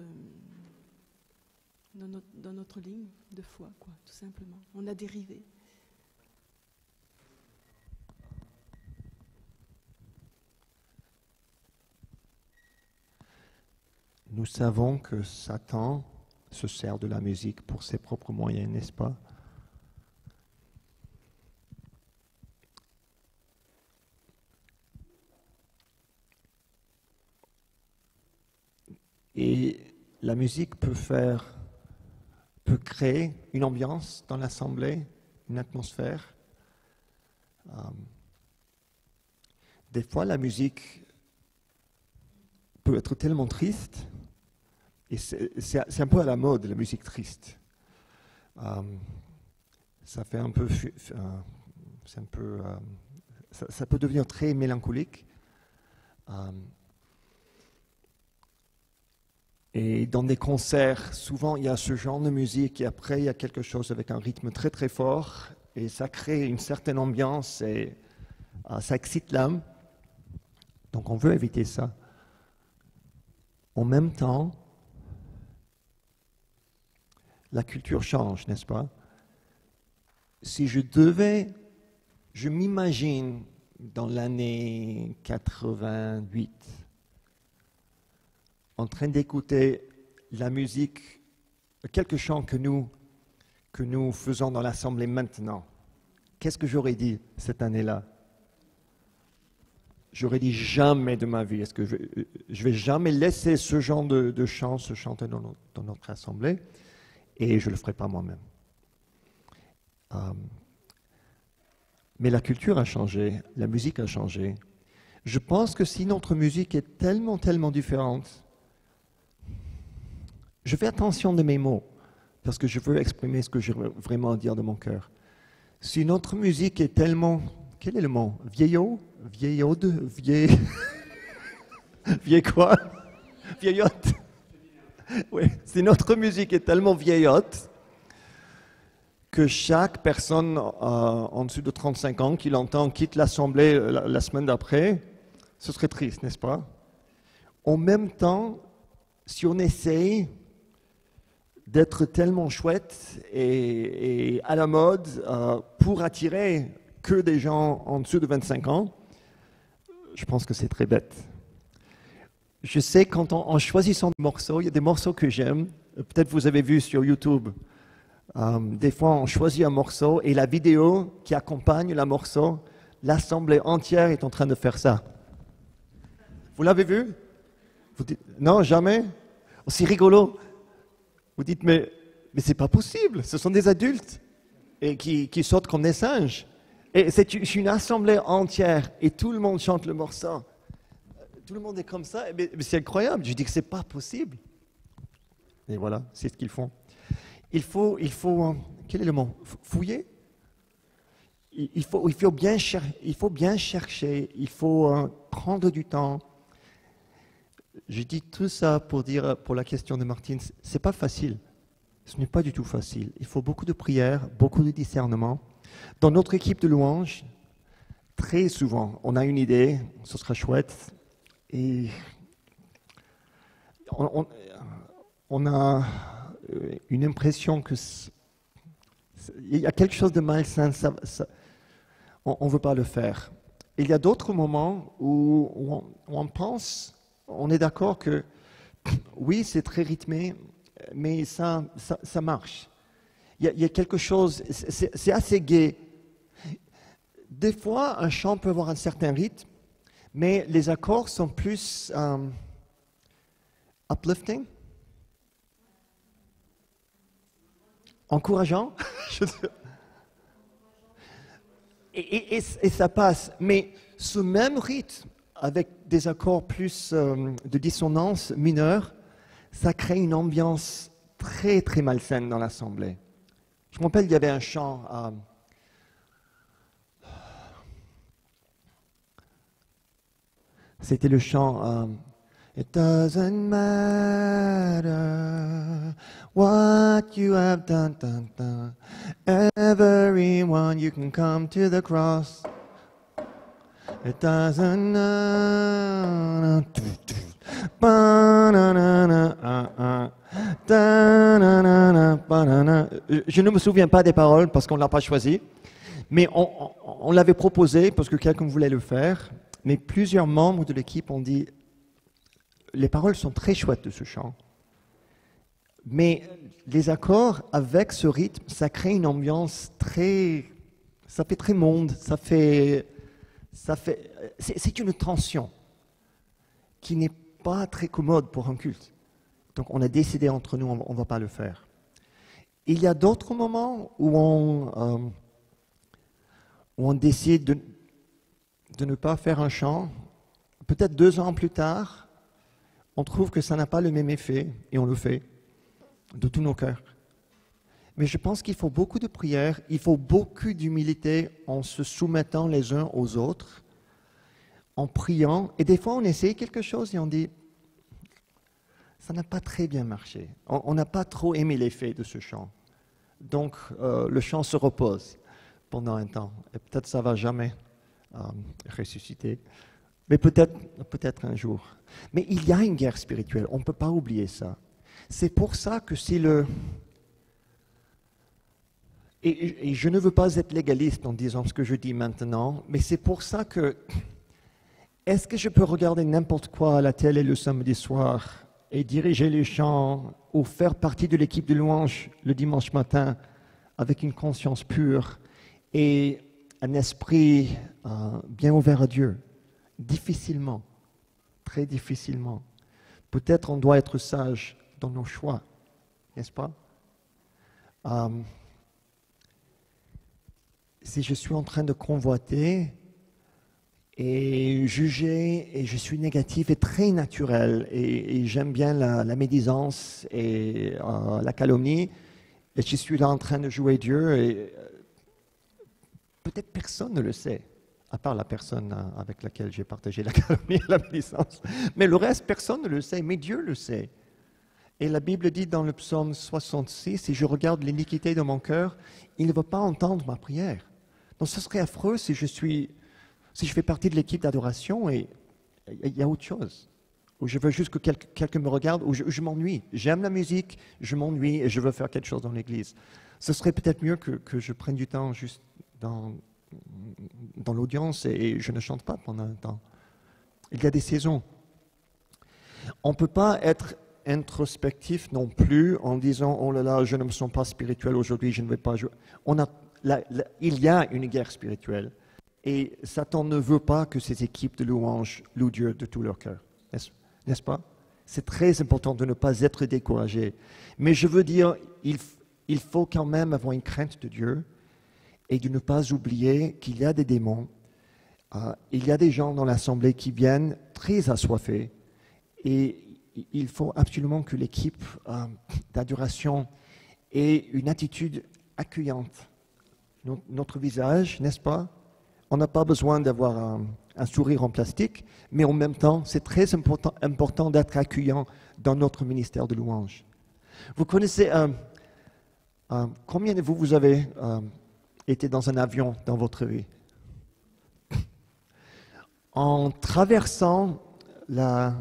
ligne de foi, quoi, tout simplement. On a dérivé. Nous savons que Satan se sert de la musique pour ses propres moyens, n'est-ce pas? Et la musique peut créer une ambiance dans l'assemblée, une atmosphère. Des fois, la musique peut être tellement triste, et c'est un peu à la mode, la musique triste. Ça fait un peu, ça peut devenir très mélancolique. Et dans des concerts, souvent il y a ce genre de musique et après il y a quelque chose avec un rythme très très fort et ça crée une certaine ambiance et ça excite l'âme. Donc on veut éviter ça. En même temps, la culture change, n'est-ce pas? Si je m'imagine dans l'année 88, en train d'écouter la musique, quelques chants que nous faisons dans l'Assemblée maintenant. Qu'est-ce que j'aurais dit cette année-là? J'aurais dit jamais de ma vie. Est-ce que je vais jamais laisser ce genre de chants se chanter dans notre Assemblée et je ne le ferai pas moi-même. Mais la culture a changé, la musique a changé. Je pense que si notre musique est tellement, tellement différente, je fais attention de mes mots, parce que je veux exprimer ce que je veux vraiment dire de mon cœur. Si notre musique est tellement... Quel est le mot? Vieillot? Vieillaude? Vieille... Vieille quoi? Vieillotte? Oui, si notre musique est tellement vieillotte que chaque personne en dessous de 35 ans qui l'entend quitte l'Assemblée la semaine d'après, ce serait triste, n'est-ce pas? En même temps, si on essaye d'être tellement chouette et à la mode pour attirer que des gens en dessous de 25 ans, je pense que c'est très bête. Je sais qu'en choisissant des morceaux, il y a des morceaux que j'aime. Peut-être vous avez vu sur YouTube. Des fois, on choisit un morceau et la vidéo qui accompagne le morceau, l'assemblée entière est en train de faire ça. Vous l'avez vu? Vous dites, non, jamais? Oh, c'est rigolo. Vous dites, mais c'est pas possible. Ce sont des adultes et qui sautent comme des singes. Et c'est une assemblée entière et tout le monde chante le morceau. Tout le monde est comme ça. Mais c'est incroyable. Je dis que c'est pas possible. Et voilà, c'est ce qu'ils font. Il faut, quel est le mot? Fouiller? Il faut bien chercher, il faut prendre du temps. Je dis tout ça pour dire, pour la question de Martine, c'est pas facile. Ce n'est pas du tout facile. Il faut beaucoup de prières, beaucoup de discernement. Dans notre équipe de louanges, très souvent, on a une idée, ce sera chouette, et on a une impression que il y a quelque chose de malsain, on ne veut pas le faire. Il y a d'autres moments où on pense, on est d'accord que oui, c'est très rythmé, mais ça marche. Il y a quelque chose, c'est assez gai. Des fois, un chant peut avoir un certain rythme, mais les accords sont plus uplifting, encourageant. et ça passe. Mais ce même rythme, avec des accords plus de dissonance mineure, ça crée une ambiance très, très malsaine dans l'assemblée. Je me rappelle, il y avait un chant... c'était le chant... It doesn't matter what you have done. Everyone, you can come to the cross. It doesn't Je ne me souviens pas des paroles parce qu'on ne l'a pas choisi, mais on l'avait proposé parce que quelqu'un voulait le faire, mais plusieurs membres de l'équipe ont dit les paroles sont très chouettes de ce chant, mais les accords avec ce rythme, ça crée une ambiance ça fait très monde, c'est une tension qui n'est pas très commode pour un culte. Donc on a décidé entre nous, on ne va pas le faire. Il y a d'autres moments où on décide de ne pas faire un chant. Peut-être 2 ans plus tard, on trouve que ça n'a pas le même effet et on le fait de tous nos cœurs. Mais je pense qu'il faut beaucoup de prière, il faut beaucoup d'humilité en se soumettant les uns aux autres, en priant. Et des fois, on essaye quelque chose et on dit, ça n'a pas très bien marché. On n'a pas trop aimé l'effet de ce chant. Donc, le chant se repose pendant un temps. Et peut-être ça ne va jamais ressusciter. Mais peut-être un jour. Mais il y a une guerre spirituelle, on ne peut pas oublier ça. C'est pour ça que c'est Et je ne veux pas être légaliste en disant ce que je dis maintenant, mais c'est pour ça que... Est-ce que je peux regarder n'importe quoi à la télé le samedi soir et diriger les chants ou faire partie de l'équipe de louange le dimanche matin avec une conscience pure et un esprit bien ouvert à Dieu? Difficilement, très difficilement. Peut-être on doit être sage dans nos choix, n'est-ce pas? Si je suis en train de convoiter et juger, et je suis négatif et très naturel, et j'aime bien la médisance et la calomnie, et je suis là en train de jouer Dieu, et peut-être personne ne le sait, à part la personne avec laquelle j'ai partagé la calomnie et la médisance, mais le reste, personne ne le sait, mais Dieu le sait. Et la Bible dit dans le psaume 66, si je regarde l'iniquité de mon cœur, il ne va pas entendre ma prière. Donc ce serait affreux si je fais partie de l'équipe d'adoration et il y a autre chose. Ou je veux juste que quelqu'un me regarde, ou je m'ennuie. J'aime la musique, je m'ennuie et je veux faire quelque chose dans l'église. Ce serait peut-être mieux que je prenne du temps juste dans l'audience et je ne chante pas pendant un temps. Il y a des saisons. On ne peut pas être introspectif non plus en disant « Oh là là, je ne me sens pas spirituel aujourd'hui, je ne vais pas jouer ». Il y a une guerre spirituelle et Satan ne veut pas que ces équipes de louanges louent Dieu de tout leur cœur, n'est-ce pas? C'est très important de ne pas être découragé. Mais je veux dire, il faut quand même avoir une crainte de Dieu et de ne pas oublier qu'il y a des démons. Il y a des gens dans l'assemblée qui viennent très assoiffés et il faut absolument que l'équipe d'adoration ait une attitude accueillante. Notre visage, n'est-ce pas? On n'a pas besoin d'avoir un sourire en plastique, mais en même temps, c'est très important d'être accueillant dans notre ministère de louange. Vous connaissez, combien de vous avez été dans un avion dans votre vie? En traversant la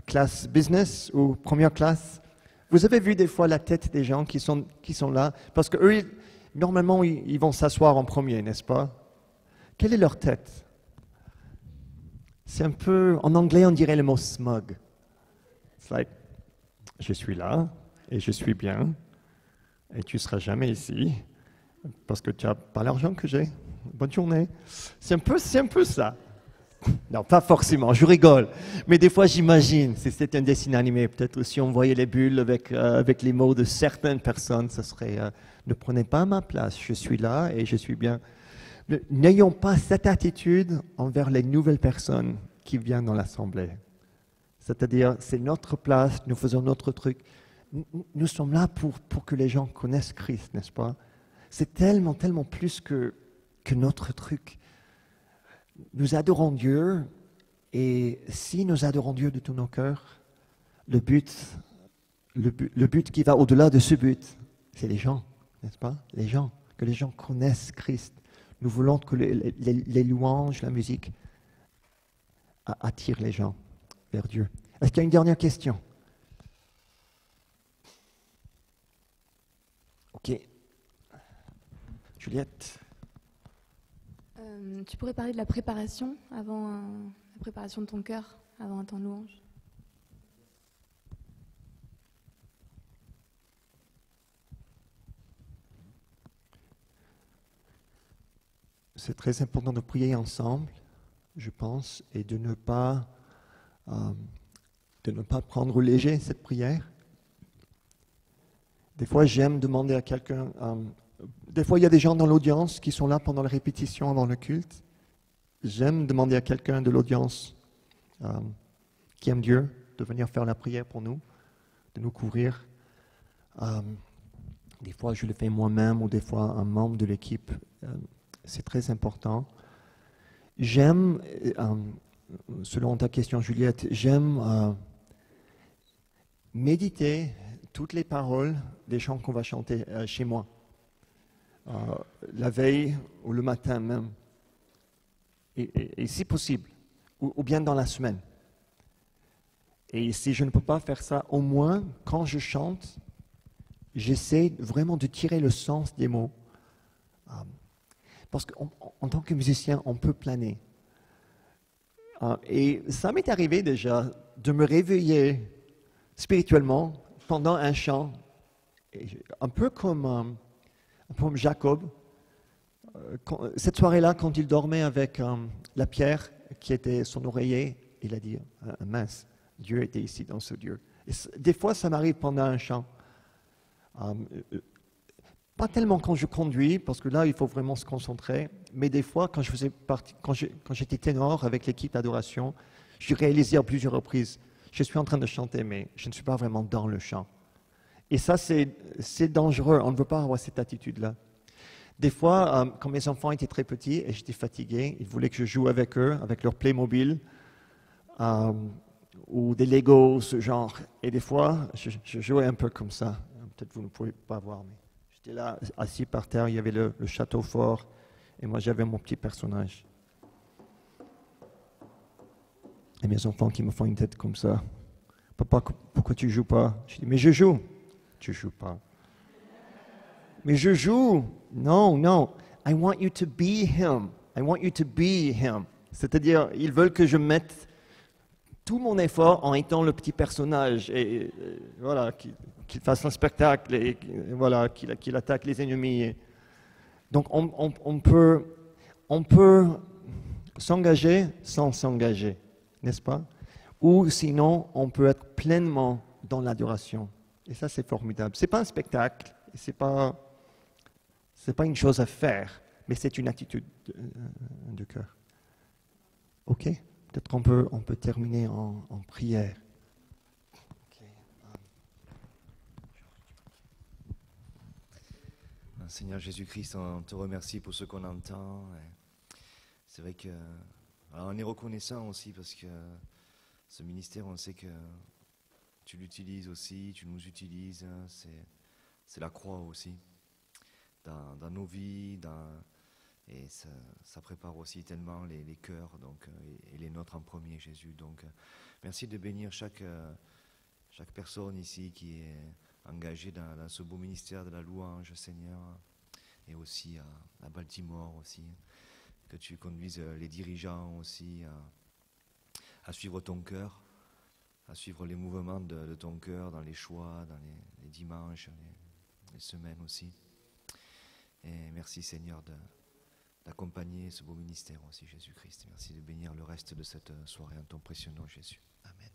classe business ou première classe, vous avez vu des fois la tête des gens qui sont là, parce qu'eux, normalement, ils vont s'asseoir en premier, n'est-ce pas? Quelle est leur tête? C'est un peu, en anglais, on dirait le mot smug. It's like, je suis là, et je suis bien, et tu ne seras jamais ici, parce que tu n'as pas l'argent que j'ai. Bonne journée. C'est un peu ça. Non, pas forcément, je rigole. Mais des fois, j'imagine, si c'était un dessin animé, peut-être si on voyait les bulles avec les mots de certaines personnes, ce serait ne prenez pas ma place, je suis là et je suis bien. N'ayons pas cette attitude envers les nouvelles personnes qui viennent dans l'assemblée. C'est-à-dire, c'est notre place, nous faisons notre truc. Nous sommes là pour que les gens connaissent Christ, n'est-ce pas? C'est tellement, tellement plus que notre truc. Nous adorons Dieu, et si nous adorons Dieu de tout nos cœurs, le but qui va au-delà de ce but, c'est les gens, n'est-ce pas? Les gens, que les gens connaissent Christ. Nous voulons que les louanges, la musique attirent les gens vers Dieu. Est-ce qu'il y a une dernière question? Ok. Juliette? Tu pourrais parler de la préparation la préparation de ton cœur avant un temps de louange. C'est très important de prier ensemble, je pense, et de ne pas prendre au léger cette prière. Des fois, j'aime demander à quelqu'un. Des fois, il y a des gens dans l'audience qui sont là pendant la répétition avant le culte. J'aime demander à quelqu'un de l'audience qui aime Dieu de venir faire la prière pour nous, de nous couvrir. Des fois, je le fais moi-même ou des fois un membre de l'équipe. C'est très important. J'aime, selon ta question, Juliette, j'aime méditer toutes les paroles des chants qu'on va chanter chez moi. La veille ou le matin même, et si possible, ou bien dans la semaine. Et si je ne peux pas faire ça, au moins, quand je chante, j'essaie vraiment de tirer le sens des mots. Parce qu'en tant que musicien, on peut planer. Et ça m'est arrivé déjà de me réveiller spirituellement pendant un chant, un peu comme Jacob, cette soirée-là, quand il dormait avec la pierre qui était son oreiller, il a dit mince, Dieu était ici dans ce Dieu. Et des fois, ça m'arrive pendant un chant. Pas tellement quand je conduis, parce que là, il faut vraiment se concentrer, mais des fois, quand j'étais ténor avec l'équipe d'adoration, je réalisais à plusieurs reprises, je suis en train de chanter, mais je ne suis pas vraiment dans le chant. Et ça, c'est dangereux. On ne veut pas avoir cette attitude-là. Des fois, quand mes enfants étaient très petits et j'étais fatigué, ils voulaient que je joue avec eux, avec leur Playmobil ou des Legos, ce genre. Et des fois, je jouais un peu comme ça. Peut-être vous ne pouvez pas voir, mais j'étais là, assis par terre, il y avait le château fort, et moi j'avais mon petit personnage. Et mes enfants qui me font une tête comme ça. Papa, pourquoi tu joues pas? Je dis, mais je joue. Tu joues pas. Mais je joue. Non, non. I want you to be him. I want you to be him. C'est-à-dire, ils veulent que je mette tout mon effort en étant le petit personnage et voilà, qu'il fasse un spectacle et voilà, qu'il attaque les ennemis. Donc, on peut s'engager sans s'engager, n'est-ce pas? Ou sinon, on peut être pleinement dans l'adoration. Et ça, c'est formidable. Ce n'est pas un spectacle, ce n'est pas une chose à faire, mais c'est une attitude de cœur. OK? Peut-être qu'on peut terminer en prière. Okay. Seigneur Jésus-Christ, on te remercie pour ce qu'on entend. C'est vrai que alors on est reconnaissant aussi parce que ce ministère, on sait que tu l'utilises aussi, tu nous utilises. C'est la croix aussi dans nos vies, et ça prépare aussi tellement les cœurs donc, et les nôtres en premier, Jésus. Donc, merci de bénir chaque personne ici qui est engagée dans ce beau ministère de la louange, Seigneur, et aussi à Baltimore aussi. Que tu conduises les dirigeants aussi à suivre ton cœur, à suivre les mouvements de ton cœur dans les choix, dans les dimanches, les semaines aussi. Et merci, Seigneur, d'accompagner ce beau ministère aussi, Jésus-Christ. Merci de bénir le reste de cette soirée en ton précieux nom, Jésus. Amen.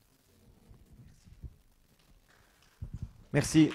Merci.